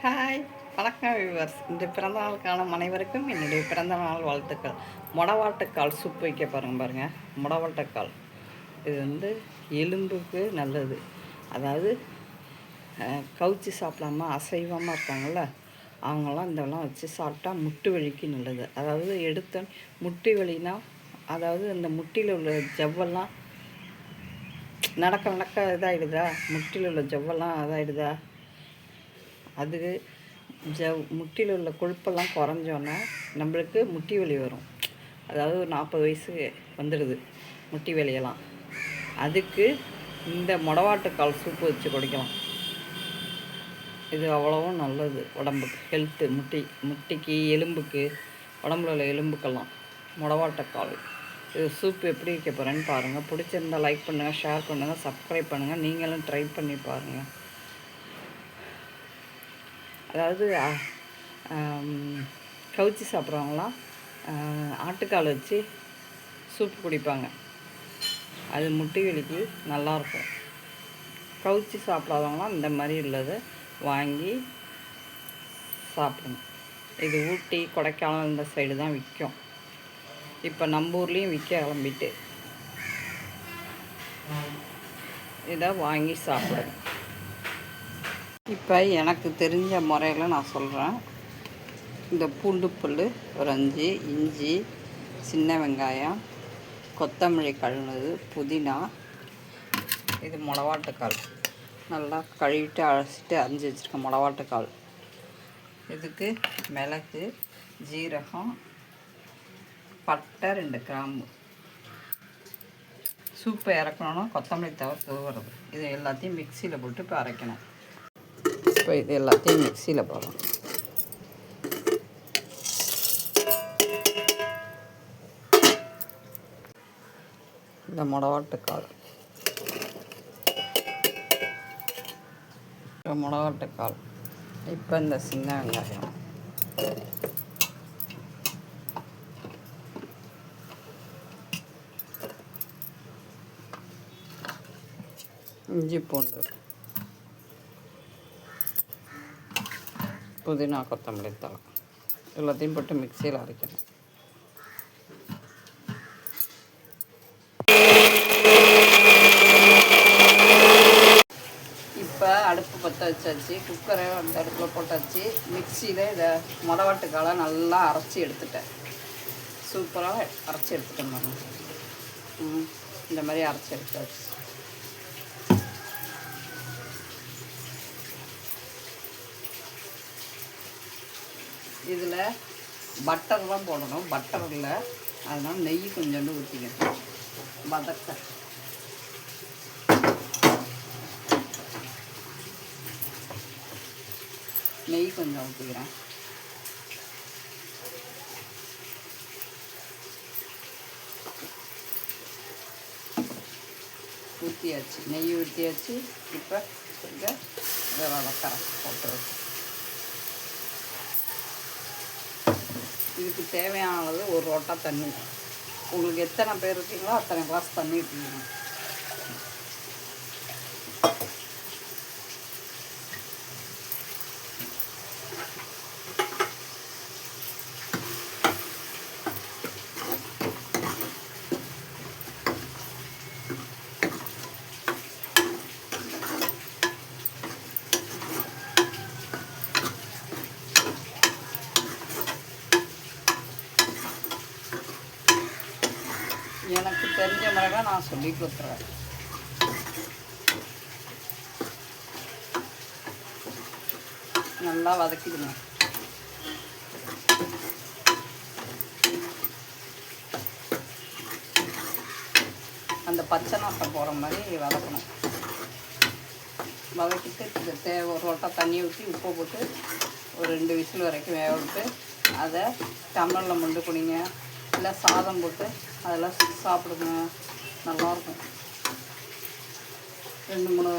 Hi, வணக்கம் viewers. இந்த பிறந்தநாளுக்கான அனைவருக்கும் என்னுடைய பிறந்தநாள் வாழ்த்துக்கள். மொடவாட்டுக்கால் சூப் வைக்க பாருங்கள். மொடவாட்டுக்கால் இது எலும்புக்கு நல்லது. அதாவது கவுச்சி சாப்பிடாம அசைவமாக இருக்காங்கள்ல, அவங்களாம் இதெல்லாம் வச்சு சாப்பிட்டா முட்டு வலிக்கு நல்லது. அதாவது எடுத்த முட்டி வலினா, அதாவது இந்த முட்டியில் உள்ள ஜவ்வெல்லாம் நடக்க இதாகிடுதா, முட்டியில் உள்ள ஜவ்வெல்லாம் இதாகிடுதா, அது முட்டியில் உள்ள கொழுப்பெல்லாம் குறைஞ்சோன்னே நம்மளுக்கு முட்டி வலி வரும். அதாவது ஒரு 40 வயசு வந்துடுது முட்டி வலியெல்லாம். அதுக்கு இந்த மொடவாட்டுக்கால் சூப்பு வச்சு குடிக்கலாம். இது அவ்வளவும் நல்லது உடம்புக்கு, ஹெல்த்து. முட்டிக்கு, எலும்புக்கு, உடம்புல உள்ள எலும்புக்கெல்லாம் மொடவாட்டுக்கால் இது சூப் எப்படி வைக்க போகிறேன்னு பாருங்கள். பிடிச்சிருந்தால் லைக் பண்ணுங்கள், ஷேர் பண்ணுங்கள், சப்ஸ்கிரைப் பண்ணுங்கள். நீங்களும் ட்ரை பண்ணி பாருங்கள். அதாவது கவுச்சி சாப்பிட்றவங்களாம் ஆட்டுக்கால் வச்சு சூப் குடிப்பாங்க. அது முட்டி வலிக்கு நல்லாயிருக்கும். கவுச்சி சாப்பிடாதவங்களாம் இந்த மாதிரி உள்ளதை வாங்கி சாப்பிடணும். இது ஊட்டி, கொடைக்கானல் இந்த சைடு தான் விற்கும். இப்போ நம்ம ஊர்லேயும் விற்க கிளம்பிட்டு இதை வாங்கி சாப்பிடுங்க. இப்போ எனக்கு தெரிஞ்ச முறையில் நான் சொல்கிறேன். இந்த பூண்டு புல் ஒரு 5, இஞ்சி, சின்ன வெங்காயம், கொத்தமல்லி கழுவுனது, புதினா, இது மொடவாட்டுக்கால் நல்லா கழுவிட்டு அழைச்சிட்டு அரிஞ்சு வச்சுருக்கேன். மொடவாட்டுக்கால் இதுக்கு மிளகு, ஜீரகம், பட்டை, 2 கிராம்பு. சூப்பை இறக்கணுன்னா கொத்தமல்லி தவிர தூவுறது. இது எல்லாத்தையும் மிக்சியில் போட்டு இப்போ அரைக்கணும். இப்போ இது எல்லாத்தையும் மிக்சியில் போடலாம். இந்த மொடவாட்டுக்கால் இப்போ இந்த சின்ன வெங்காயம், இஞ்சி, பூண்டு, புதினா, கொத்தமல்லி தழை எல்லாத்தையும் போட்டு மிக்சியில் அரைக்கணும். இப்போ அடுப்பு பற்ற வச்சாச்சு. குக்கரை அந்த அடுப்பில் போட்டாச்சு. மிக்சியில் இதை மொடவாட்டுக்காலை நல்லா அரைச்சி எடுத்துட்டேன். சூப்பராக அரைச்சி எடுத்துட்டேன் பாருங்க. இந்த மாதிரி அரைச்சி எடுத்தாச்சு. இதில் பட்டர் தான் போடணும். பட்டர் இல்லை, அதனால் நெய் கொஞ்சோண்டு ஊற்றிக்கணும். வதக்க நெய் கொஞ்சம் ஊற்றிக்கிறேன். ஊற்றியாச்சு, நெய் ஊற்றியாச்சு. இப்போ இதை வதக்கிறேன் போட்டு. இதுக்கு தேவையானது ஒரு ரோட்டா தண்ணி. உங்களுக்கு எத்தனை பேர் இருக்கீங்களோ அத்தனை கிளாஸ் தண்ணி ஊற்றிக்கணும். எனக்கு தெரிஞ்ச முறையில் நான் சொல்லி கொடுத்துருவேன். நல்லா வதக்கிடுங்க. அந்த பச்சை நாட்டம் போகிற மாதிரி வதக்கணும். வதக்கிட்டு ஒரு ரோட்டா தண்ணி ஊற்றி உப்பு போட்டு ஒரு 2 விசில் வரைக்கும் வேக விட்டு அதை டம்ளரில் மொண்டு குடிங்க. இல்லை சாதம் போட்டு அதெல்லாம் சாப்பிடுங்க, நல்லாயிருக்கும். 2-3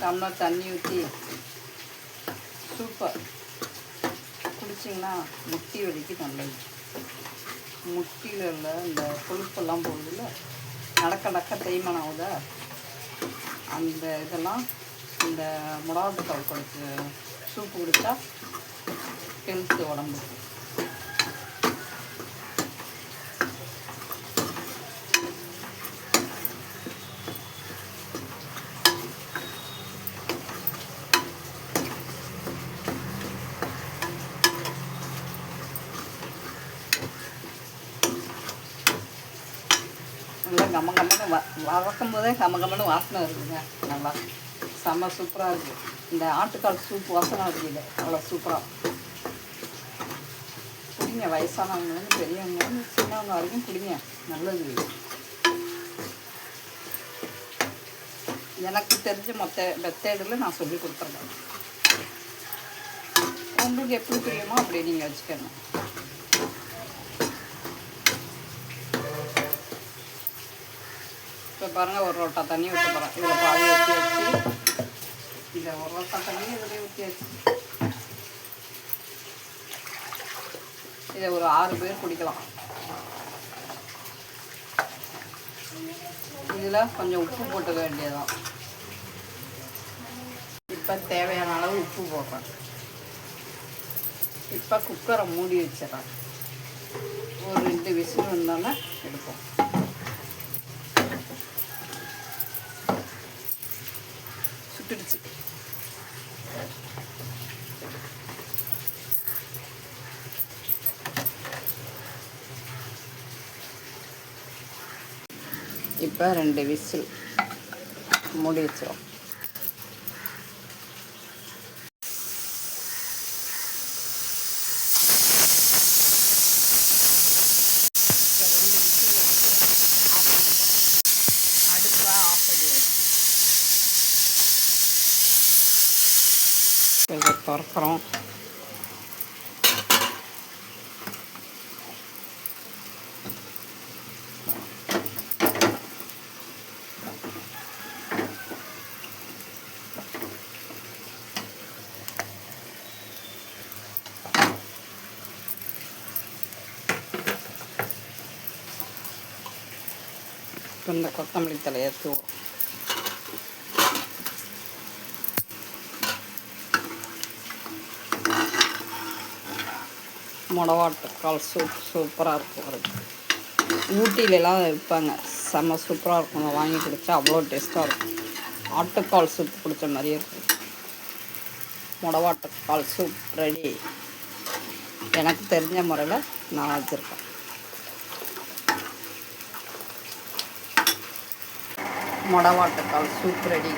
டம்ளர் தண்ணி ஊற்றி சூப்பர் குடிச்சிங்கன்னா முட்டி வலிக்கு நல்லது. முட்டியில் உள்ள இந்த கொழுப்பெல்லாம் போகுதுல்ல, நடக்க தேய்மானம் ஆகுதா, அந்த இதெல்லாம் இந்த மிளகாட்டுக்கால் குடிச்சு சூப்பு குடித்தா ஹெல்த்து உடம்புக்கு. நல்லா கம்மன்னு வறக்கும் போதே கம்மன்னு வாசனை இருக்குதுங்க. நல்லா செம்ம சூப்பராக இருக்குது. இந்த ஆட்டுக்கால் சூப் வாசனை இருக்குது அவ்வளோ சூப்பராக. குடிங்க, வயசானவங்க பெரியவங்க சின்னவங்க வரைக்கும் குடிங்க, நல்லது. எனக்கு தெரிஞ்ச மெத்தேடில் நான் சொல்லி கொடுத்துருக்கேன். உங்களுக்கு எப்படி தெரியுமோ அப்படி நீங்கள் வச்சுக்கணும். இப்போ பாருங்கள், ஒரு லோட்டா தண்ணி ஊற்ற போகிறேன். இதில் பாதி ஊற்றி வச்சு இதை ஒரு லோட்டா தண்ணி இதில் ஊற்றி வச்சு இதை ஒரு 6 பேர் குடிக்கலாம். இதில் கொஞ்சம் உப்பு போட்டுக்க வேண்டியதான். இப்போ தேவையான அளவு உப்பு போடுறேன். இப்போ குக்கரை மூடி வச்சிடறேன். ஒரு 2 விசில் வந்தோன்னே எடுப்போம். சுட்டுடுச்சு. இப்போ 2 விசில் மூடி வச்சிடும். அடுப்பை ஆஃப் பண்ணிடுவோம். இதை திறக்கிறோம். இந்த கொத்தமல்லி தலையை தூவும். மிளகாட்டுக்கால் சூப் சூப்பராக இருக்கும். அது ஊட்டிலெலாம் விற்பாங்க, செம்ம சூப்பராக இருக்கும். வாங்கி குடித்தா அவ்வளோ டேஸ்ட்டாக இருக்கும். ஆட்டுக்கால் சூப் குடித்த மாதிரியே இருக்கும். மிளகாட்டுக்கால் சூப் ரெடி. எனக்கு தெரிஞ்ச முறையில் நான் வச்சுருக்கேன். மிளகாட்டுக்கால் சூப் ரெடி.